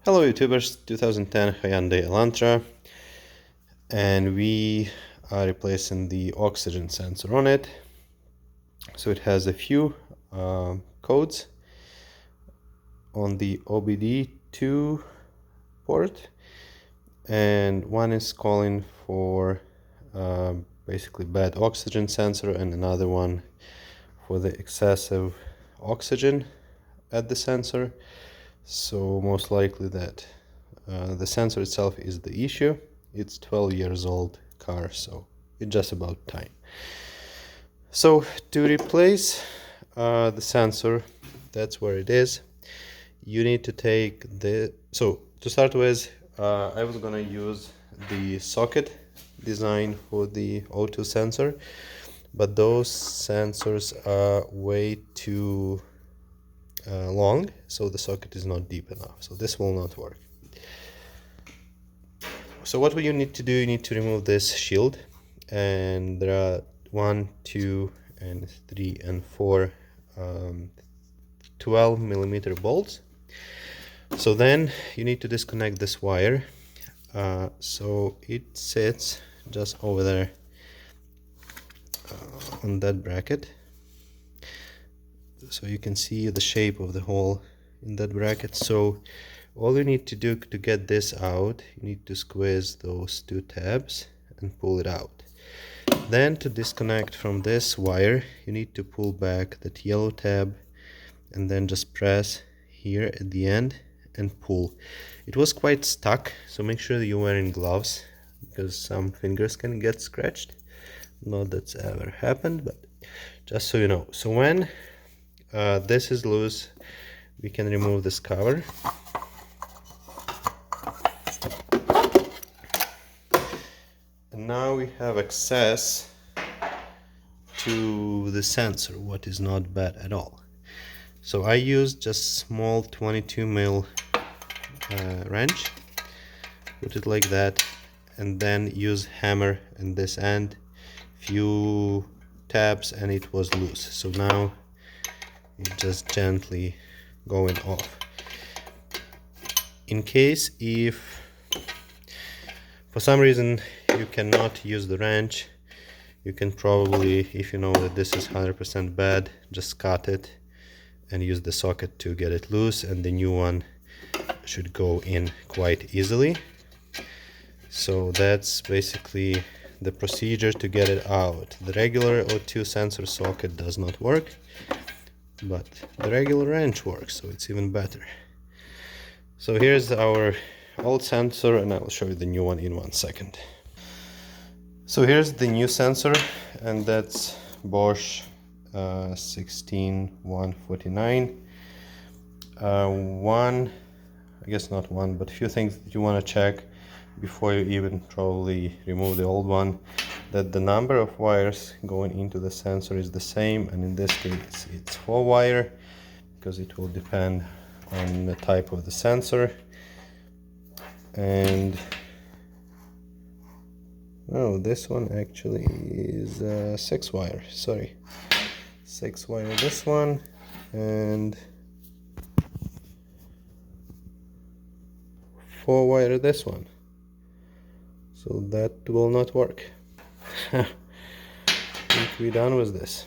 Hello YouTubers, 2010 Hyundai Elantra, and we are replacing the oxygen sensor on it. So it has a few codes on the OBD2 port, and one is calling for basically bad oxygen sensor, and another one for the excessive oxygen at the sensor. So most likely that the sensor itself is the issue. It's 12 years old car, so it's just about time. So to replace the sensor, that's where it is. You need to take so to start with, I was gonna use the socket design for the O2 sensor, but those sensors are way too long, so the socket is not deep enough, so this will not work. So what you need to do, you need to remove this shield, and there are 1, 2, and 3, and 4 12mm bolts. So then you need to disconnect this wire. So it sits just over there on that bracket. So you can see the shape of the hole in that bracket. So all you need to do to get this out, you need to squeeze those two tabs and pull it out. Then to disconnect from this wire, you need to pull back that yellow tab and then just press here at the end and pull. It was quite stuck, so make sure that you're wearing gloves because some fingers can get scratched. Not that's ever happened, but just so you know. So when this is loose, we can remove this cover. And now we have access to the sensor, what is not bad at all. So I used just small 22mm wrench, put it like that, and then use hammer in this end, few taps, and it was loose. So now it's just gently going off. In case if for some reason you cannot use the wrench, you can probably, if you know that this is 100% bad, just cut it and use the socket to get it loose, and the new one should go in quite easily. So that's basically the procedure to get it out. The regular O2 sensor socket does not work, but the regular wrench works, so it's even better. So here's our old sensor, and I will show you the new one in 1 second. So here's the new sensor, and that's Bosch 16149. I guess not one, but a few things that you want to check before you even probably remove the old one, that the number of wires going into the sensor is the same, and in this case it's 4 wire because it will depend on the type of the sensor. And oh, this one actually is 6 wire, sorry, 6 wire this one, and 4 wire this one, so that will not work. I think we're done with this.